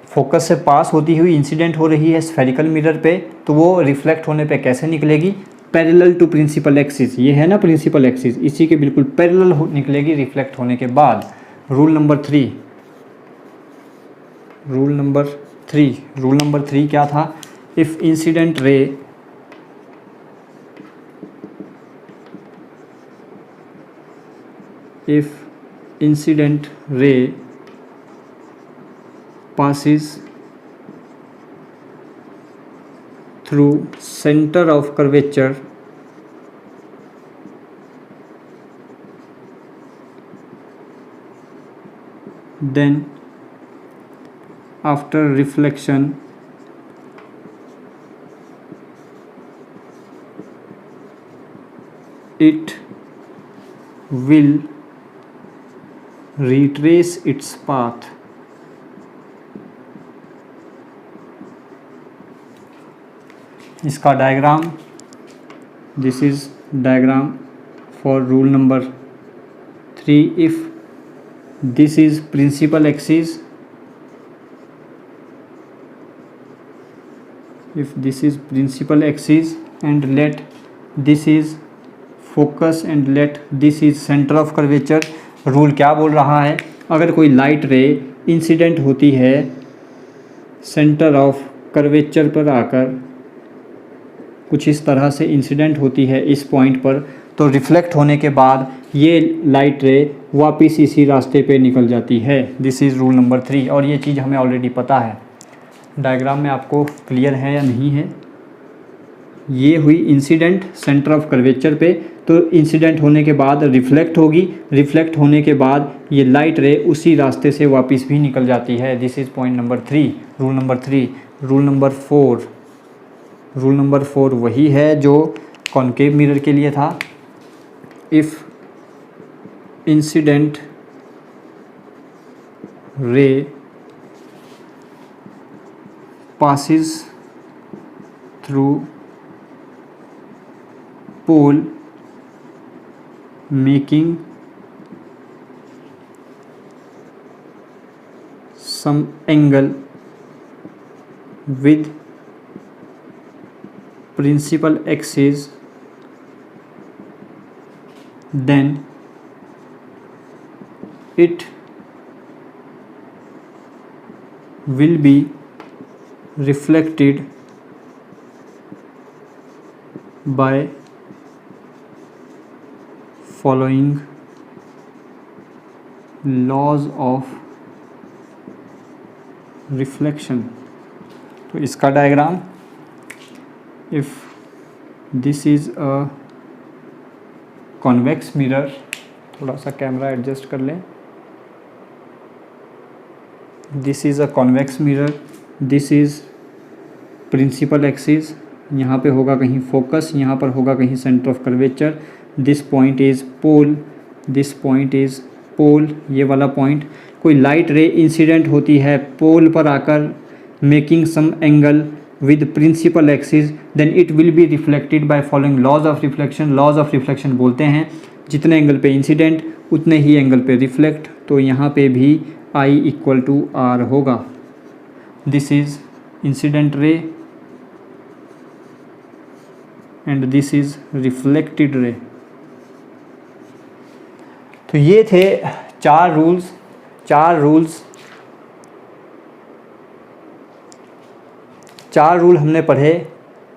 फोकस से पास होती हुई इंसिडेंट हो रही है स्फेरिकल मिरर पे, तो वो रिफ्लेक्ट होने पे कैसे निकलेगी, पैरेलल टू प्रिंसिपल एक्सिस। ये है ना प्रिंसिपल एक्सिस, इसी के बिल्कुल पैरेलल निकलेगी रिफ्लेक्ट होने के बाद। रूल नंबर थ्री क्या था, if incident ray passes through center of curvature, then after reflection it will retrace its path इसका diagram, this is diagram for rule number 3। If this is principal axis, and let this is focus and let this is center of curvature। Rule क्या बोल रहा है, अगर कोई लाइट रे इंसिडेंट होती है सेंटर ऑफ कर्वेचर पर आकर, कुछ इस तरह से इंसिडेंट होती है इस पॉइंट पर, तो रिफ्लेक्ट होने के बाद ये लाइट रे वापस इसी रास्ते पे निकल जाती है। दिस इज़ रूल नंबर 3, और ये चीज़ हमें ऑलरेडी पता है। डायग्राम में आपको क्लियर है या नहीं है। ये हुई इंसिडेंट सेंटर ऑफ कर्वेचर पे, तो इंसिडेंट होने के बाद रिफ्लेक्ट होगी, रिफ्लेक्ट होने के बाद ये लाइट रे उसी रास्ते से वापस भी निकल जाती है। This is point number 3, rule number 3। Rule number 4 वही है जो कॉनकेव मिरर के लिए था। If incident ray passes through pole making some angle with principal axis, then it will be reflected by following laws of reflection। तो इसका diagram, if this is a convex mirror, थोड़ा सा कैमरा एडजस्ट कर लें, this is a convex mirror, this is principal axis, यहाँ पे होगा कहीं फोकस, यहाँ पर होगा कहीं centre of curvature, this point is pole, this point is pole, ये वाला पॉइंट। कोई लाइट रे इंसिडेंट होती है पोल पर आकर, making some angle with principal axis, then it will be reflected by following laws of reflection. Laws of reflection बोलते हैं जितने एंगल पे इंसिडेंट उतने ही एंगल पे रिफ्लेक्ट, तो यहाँ पे भी I इक्वल टू R होगा। This is incident ray and this is reflected रे। तो ये थे चार रूल हमने पढ़े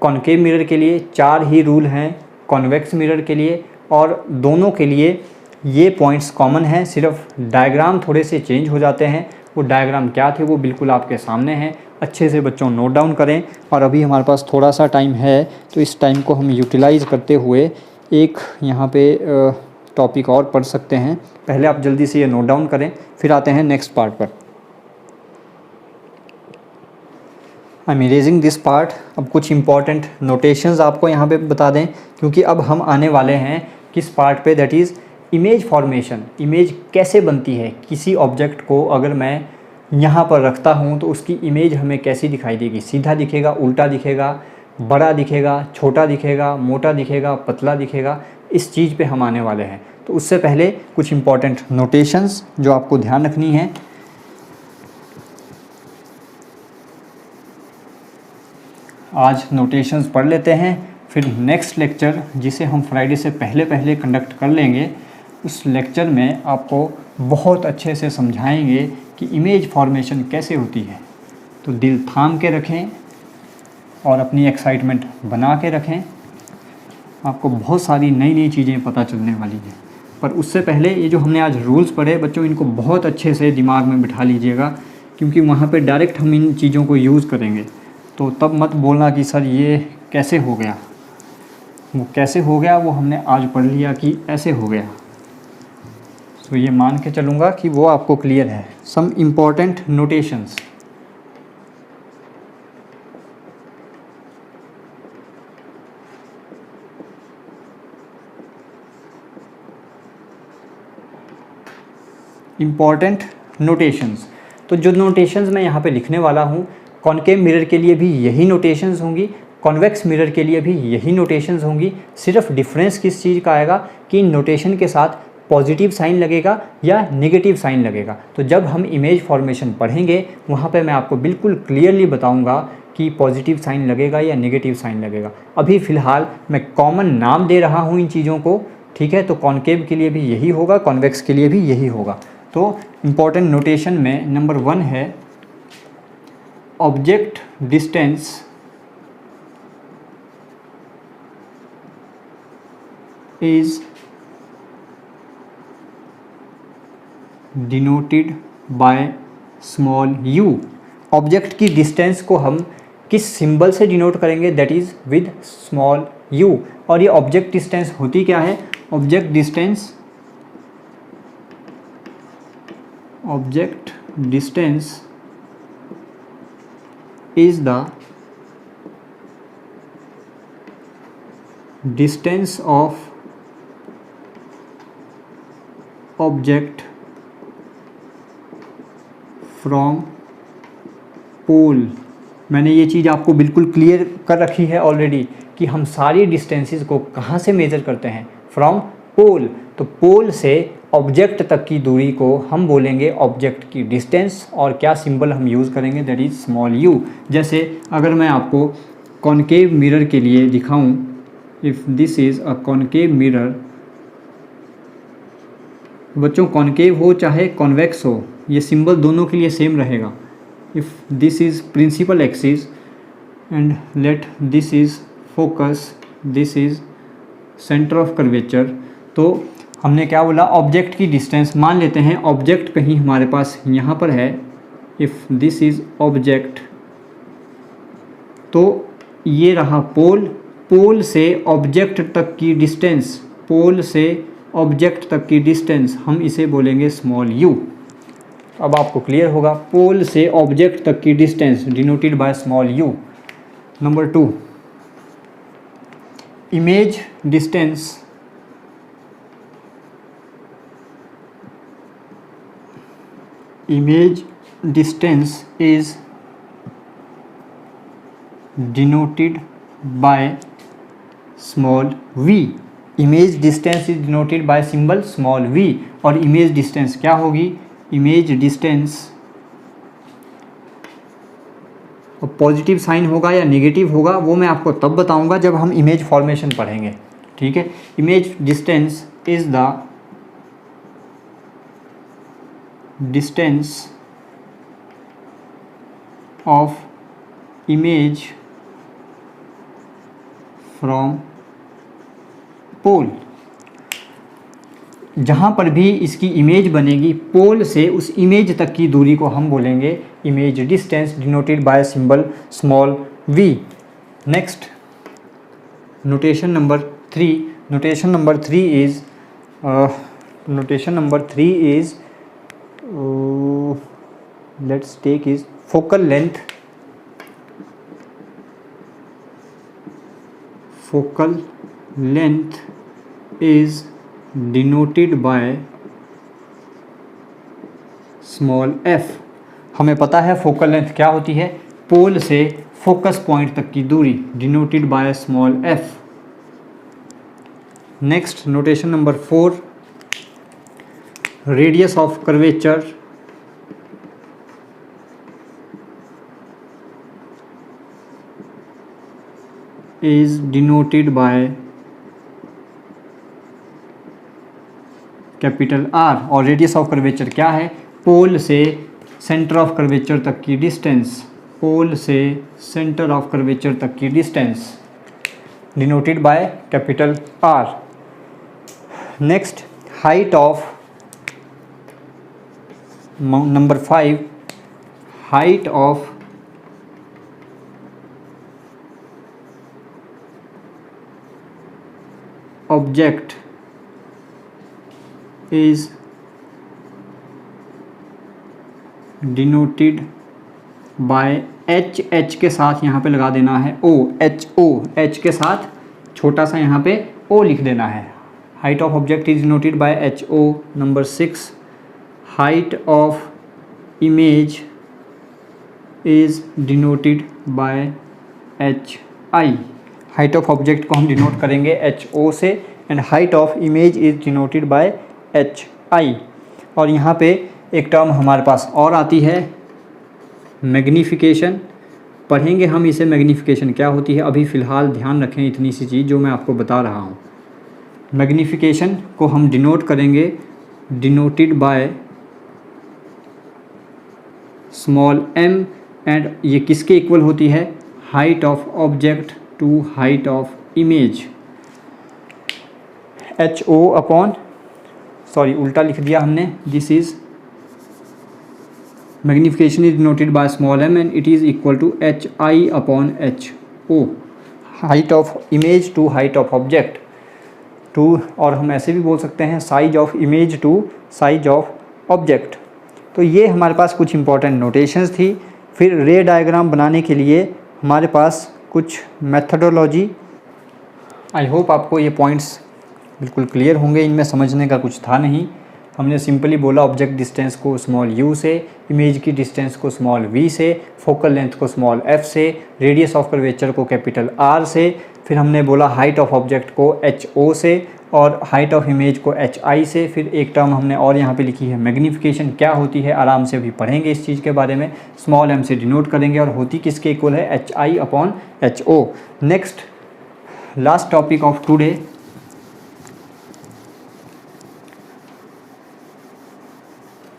कॉनकेव मिरर के लिए, चार ही रूल हैं कॉन्वेक्स मिरर के लिए, और दोनों के लिए ये पॉइंट्स कॉमन हैं, सिर्फ डायग्राम थोड़े से चेंज हो जाते हैं। वो डायग्राम क्या थे वो बिल्कुल आपके सामने हैं, अच्छे से बच्चों नोट डाउन करें। और अभी हमारे पास थोड़ा सा टाइम है, तो इस टाइम को हम यूटिलाइज़ करते हुए एक यहाँ पे टॉपिक और पढ़ सकते हैं। पहले आप जल्दी से ये नोट डाउन करें, फिर आते हैं नेक्स्ट पार्ट पर। आई एम इरेजिंग दिस पार्ट। अब कुछ इंपॉर्टेंट नोटेशंस आपको यहाँ पे बता दें, क्योंकि अब हम आने वाले हैं किस पार्ट पे, that is image formation. Image कैसे बनती है, किसी ऑब्जेक्ट को अगर मैं यहाँ पर रखता हूँ तो उसकी इमेज हमें कैसी दिखाई देगी, सीधा दिखेगा, उल्टा दिखेगा, बड़ा दिखेगा, छोटा दिखेगा, मोटा दिखेगा, पतला दिखेगा, इस चीज़ पे हम आने वाले हैं। तो उससे पहले कुछ इंपॉर्टेंट नोटेशंस जो आपको ध्यान रखनी है। आज नोटेशंस पढ़ लेते हैं, फिर नेक्स्ट लेक्चर जिसे हम फ्राइडे से पहले कंडक्ट कर लेंगे, उस लेक्चर में आपको बहुत अच्छे से समझाएंगे कि इमेज फॉर्मेशन कैसे होती है। तो दिल थाम के रखें और अपनी एक्साइटमेंट बना के रखें, आपको बहुत सारी नई चीज़ें पता चलने वाली हैं। पर उससे पहले ये जो हमने आज रूल्स पढ़े बच्चों, इनको बहुत अच्छे से दिमाग में बिठा लीजिएगा, क्योंकि वहाँ पे डायरेक्ट हम इन चीज़ों को यूज़ करेंगे। तो तब मत बोलना कि सर ये कैसे हो गया, वो कैसे हो गया वो हमने आज पढ़ लिया कि ऐसे हो गया। तो ये मान के चलूँगा कि वो आपको क्लियर है। Some important notations. Important notations, तो जो नोटेशंस मैं यहाँ पे लिखने वाला हूँ, कॉनकेव मिरर के लिए भी यही नोटेशंस होंगी, कॉन्वेक्स मिरर के लिए भी यही नोटेशंस होंगी। सिर्फ डिफरेंस किस चीज़ का आएगा कि इन नोटेशन के साथ पॉजिटिव साइन लगेगा या नेगेटिव साइन लगेगा। तो जब हम इमेज फॉर्मेशन पढ़ेंगे वहाँ पे मैं आपको बिल्कुल क्लियरली बताऊँगा कि पॉजिटिव साइन लगेगा या नेगेटिव साइन लगेगा। अभी फ़िलहाल मैं कॉमन नाम दे रहा हूँ इन चीज़ों को, ठीक है। तो कॉनकेव के लिए भी यही होगा, कॉन्वेक्स के लिए भी यही होगा। तो इम्पॉर्टेंट नोटेशन में नंबर 1 है object distance is denoted by small u। Object की डिस्टेंस को हम किस सिंबल से डिनोट करेंगे, that is with small u। और ये ऑब्जेक्ट डिस्टेंस होती क्या है, object distance is the distance of object from pole। मैंने ये चीज़ आपको बिल्कुल क्लियर कर रखी है ऑलरेडी कि हम सारी डिस्टेंसेस को कहाँ से मेज़र करते हैं, फ्रॉम पोल। तो पोल से ऑब्जेक्ट तक की दूरी को हम बोलेंगे ऑब्जेक्ट की डिस्टेंस, और क्या सिंबल हम यूज़ करेंगे, दैट इज़ स्मॉल u। जैसे अगर मैं आपको कॉनकेव मिरर के लिए दिखाऊं, if this is a concave mirror, बच्चों कॉनकेव हो चाहे कॉन्वेक्स हो, ये सिंबल दोनों के लिए सेम रहेगा। If this is principal axis and let this is focus, this is centre of curvature. तो हमने क्या बोला, ऑब्जेक्ट की डिस्टेंस मान लेते हैं, ऑब्जेक्ट कहीं हमारे पास यहाँ पर है, इफ़ दिस इज़ ऑब्जेक्ट, तो ये रहा पोल। पोल से ऑब्जेक्ट तक की डिस्टेंस, पोल से ऑब्जेक्ट तक की डिस्टेंस हम इसे बोलेंगे स्मॉल u। अब आपको क्लियर होगा, पोल से ऑब्जेक्ट तक की distance denoted by small u। Number 2, image distance is denoted by small v। Image distance is denoted by symbol small v, और इमेज डिस्टेंस क्या होगी, इमेज डिस्टेंस पॉजिटिव साइन होगा या नेगेटिव होगा वो मैं आपको तब बताऊंगा जब हम इमेज फॉर्मेशन पढ़ेंगे, ठीक है। Image distance is the distance of image from pole, जहाँ पर भी इसकी इमेज बनेगी पोल से उस इमेज तक की दूरी को हम बोलेंगे image distance denoted by symbol small v। Next notation number 3, notation number 3 is let's take is focal length, focal length is denoted by small f। हमें पता है फोकल लेंथ क्या होती है, पोल से फोकस पॉइंट तक की दूरी, denoted by small f। Next notation number 4, radius of curvature is denoted by capital R, और रेडियस ऑफ कर्वेचर क्या है, पोल से सेंटर ऑफ कर्वेचर तक की डिस्टेंस, पोल से सेंटर ऑफ कर्वेचर तक की distance denoted by capital R। Next height of number 5, height of object is denoted by h के साथ यहाँ पे लगा देना है o, h के साथ छोटा सा यहाँ पे o लिख देना है। Height of object is denoted bye ho। Number 6, height of image is denoted bye hi। Height of object को हम डिनोट करेंगे ho से, and height of image is denoted bye hi। और यहाँ पे एक टर्म हमारे पास और आती है मैग्नीफिकेशन, पढ़ेंगे हम इसे मैग्नीफिकेशन क्या होती है। अभी फ़िलहाल ध्यान रखें इतनी सी चीज़ जो मैं आपको बता रहा हूँ। मैग्नीफिकेशन को हम डिनोट करेंगे डिनोटेड बाय स्मॉल m, एंड ये किसके इक्वल होती है, height of object to height of image, ho upon, sorry उल्टा लिख दिया हमने, this is magnification is denoted by small m and it is equal to hi upon ho, height of image to height of object to, और हम ऐसे भी बोल सकते हैं size of image to size of object. तो ये हमारे पास कुछ इंपॉर्टेंट नोटेशंस थी। फिर रे डायग्राम बनाने के लिए हमारे पास कुछ मेथडोलॉजी, आई होप आपको ये पॉइंट्स बिल्कुल क्लियर होंगे, इनमें समझने का कुछ था नहीं। हमने सिंपली बोला ऑब्जेक्ट डिस्टेंस को स्मॉल u से, इमेज की डिस्टेंस को स्मॉल v से, फोकल लेंथ को स्मॉल f से, रेडियस ऑफ कर्वेचर को कैपिटल R से, फिर हमने बोला हाइट ऑफ ऑब्जेक्ट को ho से और हाइट ऑफ इमेज को hi से। फिर एक टर्म हमने और यहाँ पे लिखी है मैग्नीफिकेशन क्या होती है, आराम से अभी पढ़ेंगे इस चीज़ के बारे में, स्मॉल m से डिनोट करेंगे और होती किसके इक्वल है, hi upon ho। Next last topic of today,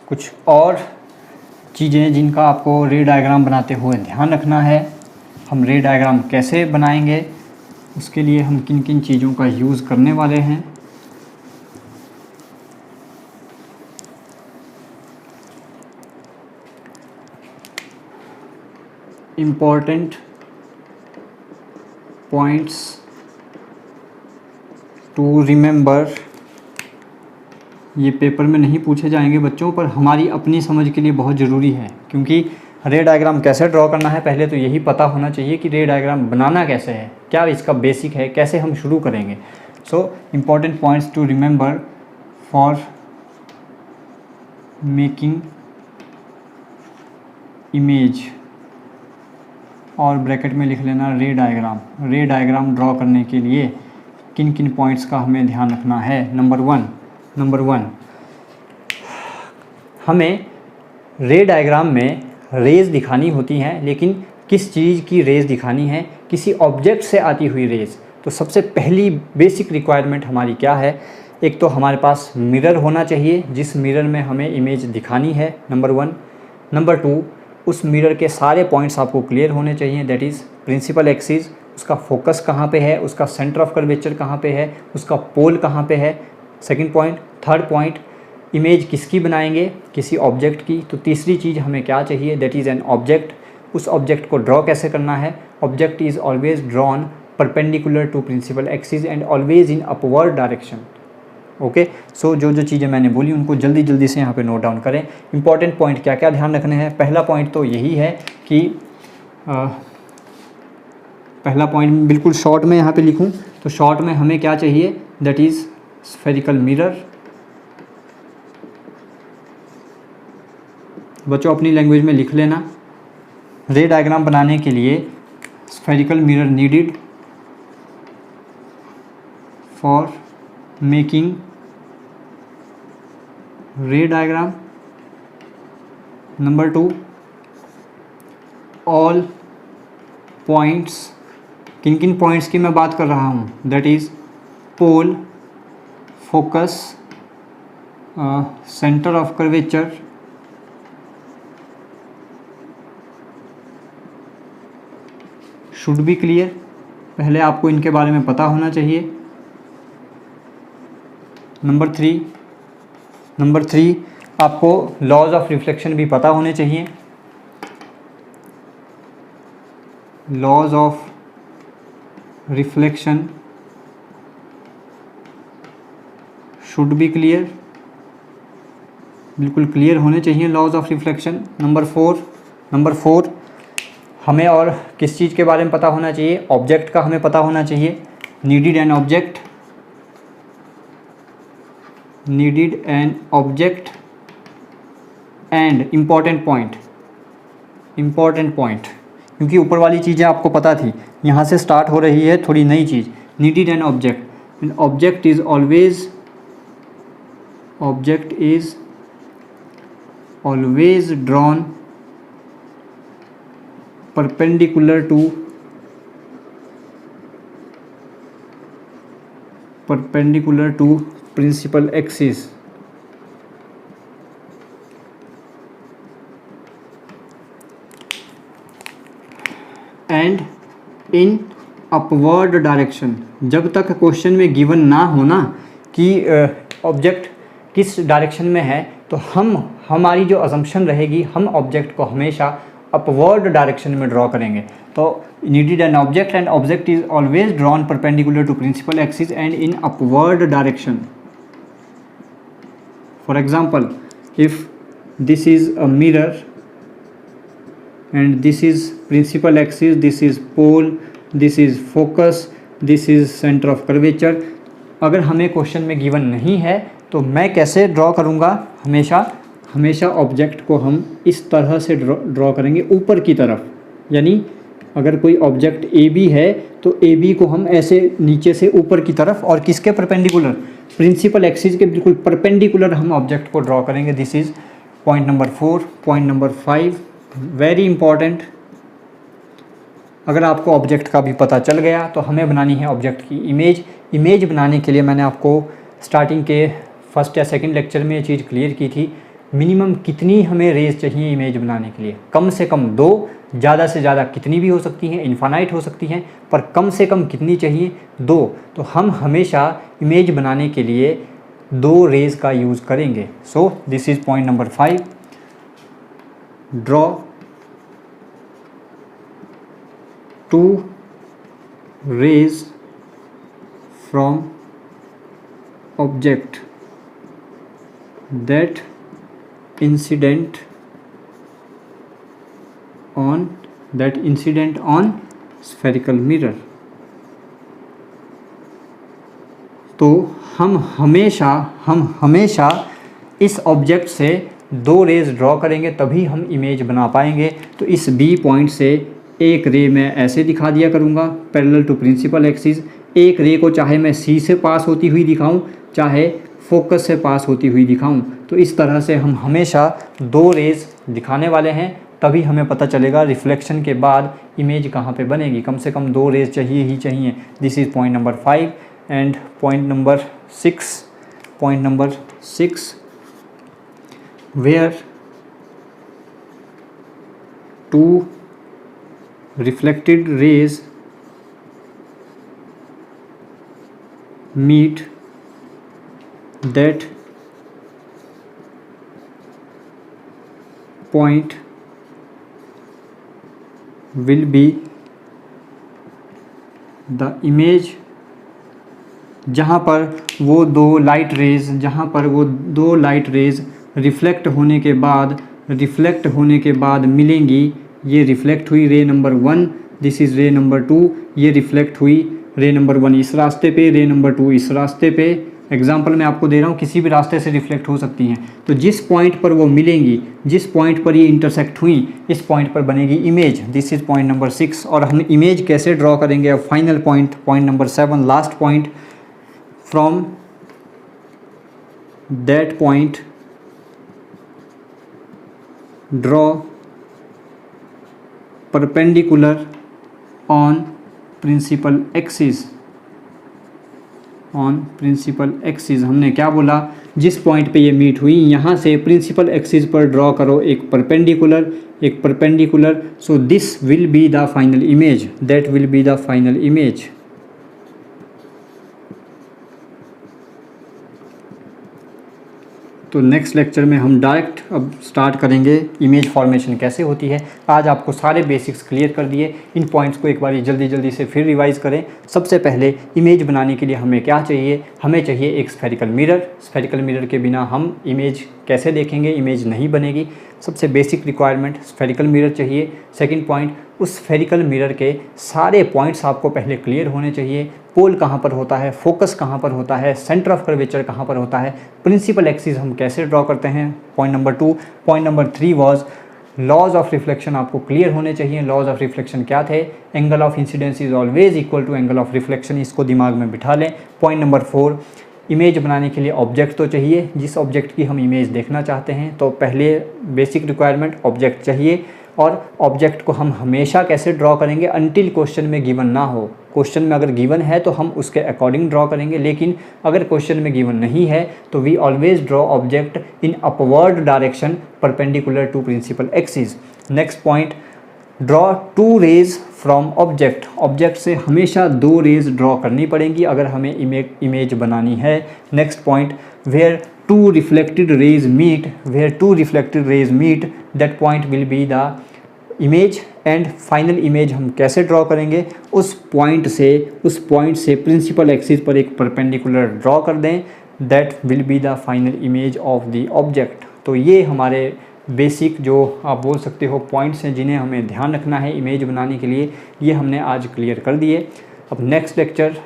कुछ और चीज़ें जिनका आपको रे डायग्राम बनाते हुए ध्यान रखना है। हम रे डायग्राम कैसे बनाएंगे, उसके लिए हम किन किन चीज़ों का यूज़ करने वाले हैं। इम्पॉर्टेंट पॉइंट्स टू रिमेंबर, ये पेपर में नहीं पूछे जाएंगे बच्चों, पर हमारी अपनी समझ के लिए बहुत ज़रूरी है, क्योंकि रे डायग्राम कैसे ड्रॉ करना है पहले तो यही पता होना चाहिए कि रे डायग्राम बनाना कैसे है, क्या इसका बेसिक है, कैसे हम शुरू करेंगे। So important points to remember for making image, और ब्रैकेट में लिख लेना रे डायग्राम। रे डायग्राम ड्रॉ करने के लिए किन किन पॉइंट्स का हमें ध्यान रखना है। नंबर वन हमें रे डायग्राम में रेज दिखानी होती हैं, लेकिन किस चीज़ की रेज दिखानी है, किसी ऑब्जेक्ट से आती हुई रेज। तो सबसे पहली बेसिक रिक्वायरमेंट हमारी क्या है, एक तो हमारे पास मिरर होना चाहिए जिस मिरर में हमें इमेज दिखानी है, नंबर 1। नंबर 2, उस मिरर के सारे पॉइंट्स आपको क्लियर होने चाहिए, दैट इज़ प्रिंसिपल एक्सिस, उसका फोकस कहाँ पे है, उसका सेंटर ऑफ कर्वेचर कहाँ पे है, उसका पोल कहाँ पे है, second point. Third point, image किसकी बनाएंगे, किसी ऑब्जेक्ट की। तो तीसरी चीज़ हमें क्या चाहिए, दैट इज़ एन ऑब्जेक्ट। उस ऑब्जेक्ट को ड्रॉ कैसे करना है, object is always drawn perpendicular to principal axis and always in upward direction. Okay, so जो चीज़ें मैंने बोली उनको जल्दी जल्दी से यहाँ पे नोट डाउन करें। इंपॉर्टेंट पॉइंट क्या क्या ध्यान रखने हैं। पहला पॉइंट तो यही है कि पहला पॉइंट बिल्कुल शॉर्ट में यहाँ पे लिखूँ तो शॉर्ट में हमें क्या चाहिए, दैट इज़ स्फेरिकल मिरर। बच्चों अपनी लैंग्वेज में लिख लेना। रे डायग्राम बनाने के लिए spherical mirror needed for making ray diagram. Number 2, all points, किन किन पॉइंट्स की मैं बात कर रहा हूँ, that is pole, focus, centre of curvature, should be clear. पहले आपको इनके बारे में पता होना चाहिए। नंबर थ्री आपको लॉज ऑफ रिफ्लेक्शन भी पता होने चाहिए। Laws of reflection should be clear, बिल्कुल क्लियर होने चाहिए laws of reflection. Number four हमें और किस चीज़ के बारे में पता होना चाहिए, ऑब्जेक्ट का हमें पता होना चाहिए। Needed an object and important point, क्योंकि ऊपर वाली चीज़ें आपको पता थी, यहाँ से स्टार्ट हो रही है थोड़ी नई चीज़। Needed an object is always drawn perpendicular to principal axis and in upward direction। जब तक क्वेश्चन में गिवन ना होना कि ऑब्जेक्ट किस डायरेक्शन में है, तो हमारी जो अजम्पशन रहेगी, हम ऑब्जेक्ट को हमेशा अपवर्ड डायरेक्शन में ड्रॉ करेंगे। तो needed an object and object is always drawn perpendicular to principal axis and in upward direction. For example, if this is a mirror and this is principal axis, this is pole, this is focus, this is centre of curvature. अगर हमें क्वेश्चन में गिवन नहीं है तो मैं कैसे ड्रॉ करूँगा, हमेशा ऑब्जेक्ट को हम इस तरह से ड्रॉ करेंगे ऊपर की तरफ। यानी अगर कोई ऑब्जेक्ट ए बी है तो ए बी को हम ऐसे नीचे से ऊपर की तरफ, और किसके परपेंडिकुलर, प्रिंसिपल एक्सिस के बिल्कुल परपेंडिकुलर हम ऑब्जेक्ट को ड्रॉ करेंगे। This is point number 4। Point number 5 very important, अगर आपको ऑब्जेक्ट का भी पता चल गया तो हमें बनानी है ऑब्जेक्ट की इमेज बनाने के लिए मैंने आपको स्टार्टिंग के फर्स्ट या सेकंड लेक्चर में ये चीज़ क्लियर की थी। मिनिमम कितनी हमें रेज चाहिए इमेज बनाने के लिए, कम से कम 2, ज़्यादा से ज़्यादा कितनी भी हो सकती हैं, इन्फानाइट हो सकती हैं, पर कम से कम कितनी चाहिए, 2। तो हम हमेशा इमेज बनाने के लिए 2 रेज का यूज़ करेंगे। So this is point number 5। Draw 2 rays from object that incident on spherical mirror। तो हम हमेशा इस ऑब्जेक्ट से 2 रेज ड्रॉ करेंगे, तभी हम इमेज बना पाएंगे। तो इस बी पॉइंट से एक रे मैं ऐसे दिखा दिया करूँगा पैरेलल टू प्रिंसिपल एक्सिस, एक रे को चाहे मैं सी से पास होती हुई दिखाऊं, चाहे फोकस से पास होती हुई दिखाऊं, तो इस तरह से हम हमेशा दो रेज़ दिखाने वाले हैं, तभी हमें पता चलेगा रिफ्लेक्शन के बाद इमेज कहाँ पे बनेगी। कम से कम दो रेज़ चाहिए ही चाहिए। This is point number 5 and point number 6 where two reflected rays meet, that point will be the image। जहाँ पर वो दो लाइट रेज़ रिफ्लेक्ट होने के बाद मिलेंगी, ये रिफ्लेक्ट हुई रे नंबर 1, दिस इज़ रे नंबर 2, ये रिफ्लेक्ट हुई रे नंबर 1 इस रास्ते पे, रे नंबर 2 इस रास्ते पे। एग्जाम्पल मैं आपको दे रहा हूँ, किसी भी रास्ते से रिफ्लेक्ट हो सकती हैं। तो जिस पॉइंट पर वो मिलेंगी, जिस पॉइंट पर ये इंटरसेक्ट हुई, इस पॉइंट पर बनेगी image. This is point number 6। और हम इमेज कैसे ड्रॉ करेंगे? अब final point number 7, last point. From that point draw perpendicular on principal axis. हमने क्या बोला? जिस पॉइंट पे ये मीट हुई, यहाँ से प्रिंसिपल एक्सिस पर ड्रॉ करो एक perpendicular. So this will be the final image, that will be the final image. तो नेक्स्ट लेक्चर में हम डायरेक्ट अब स्टार्ट करेंगे इमेज फॉर्मेशन कैसे होती है। आज आपको सारे बेसिक्स क्लियर कर दिए। इन पॉइंट्स को एक बार जल्दी से फिर रिवाइज़ करें। सबसे पहले इमेज बनाने के लिए हमें क्या चाहिए? हमें चाहिए एक स्फेरिकल मिरर के बिना हम इमेज कैसे देखेंगे? इमेज नहीं बनेगी। सबसे बेसिक रिक्वायरमेंट स्फेरिकल मिरर चाहिए। सेकंड पॉइंट, उस स्फेरिकल मिरर के सारे पॉइंट्स आपको पहले क्लियर होने चाहिए। पोल कहाँ पर होता है, फोकस कहाँ पर होता है, सेंटर ऑफ कर्वेचर कहाँ पर होता है, प्रिंसिपल एक्सिस हम कैसे ड्रॉ करते हैं। Point number 2। Point number 3 was laws of reflection आपको क्लियर होने चाहिए। लॉज ऑफ रिफ्लेक्शन क्या थे? Angle of incidence is always equal to angle of reflection, इसको दिमाग में बिठा लें। पॉइंट नंबर 4, इमेज बनाने के लिए ऑब्जेक्ट तो चाहिए। जिस ऑब्जेक्ट की हम इमेज देखना चाहते हैं, तो पहले बेसिक रिक्वायरमेंट ऑब्जेक्ट चाहिए। और ऑब्जेक्ट को हम हमेशा कैसे ड्रॉ करेंगे? अनटिल क्वेश्चन में गिवन ना हो। क्वेश्चन में अगर गिवन है तो हम उसके अकॉर्डिंग ड्रॉ करेंगे, लेकिन अगर क्वेश्चन में गिवन नहीं है तो we always draw object in upward direction perpendicular to principal axis. Next point, draw 2 rays from object से हमेशा 2 रेज ड्रॉ करनी पड़ेंगी अगर हमें इमेज बनानी है। Next point, where two reflected rays meet, that point will be the image। And final image हम कैसे ड्रॉ करेंगे? उस पॉइंट से प्रिंसिपल एक्सिस पर एक परपेंडिकुलर ड्रॉ कर दें, that will be the final image of the object. तो ये हमारे बेसिक जो आप बोल सकते हो पॉइंट्स हैं जिन्हें हमें ध्यान रखना है इमेज बनाने के लिए, ये हमने आज क्लियर कर दिए। अब नेक्स्ट लेक्चर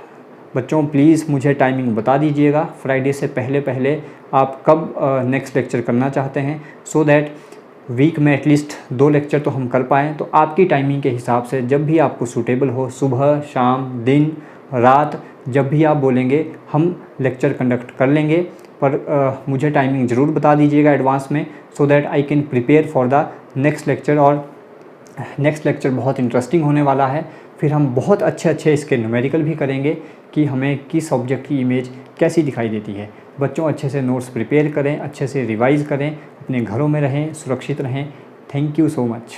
बच्चों प्लीज़ मुझे टाइमिंग बता दीजिएगा, फ्राइडे से पहले आप कब नेक्स्ट लेक्चर करना चाहते हैं, सो दैट वीक में एटलीस्ट 2 लेक्चर तो हम कर पाएँ। तो आपकी टाइमिंग के हिसाब से जब भी आपको सूटेबल हो, सुबह, शाम, दिन, रात, जब भी आप बोलेंगे हम लेक्चर कंडक्ट कर लेंगे। पर मुझे टाइमिंग ज़रूर बता दीजिएगा एडवांस में, so that I can prepare for the next lecture. और नेक्स्ट लेक्चर बहुत इंटरेस्टिंग होने वाला है। फिर हम बहुत अच्छे इसके न्यूमेरिकल भी करेंगे कि हमें किस ऑब्जेक्ट की इमेज कैसी दिखाई देती है। बच्चों अच्छे से नोट्स प्रिपेयर करें, अच्छे से रिवाइज़ करें, अपने घरों में रहें, सुरक्षित रहें। Thank you so much.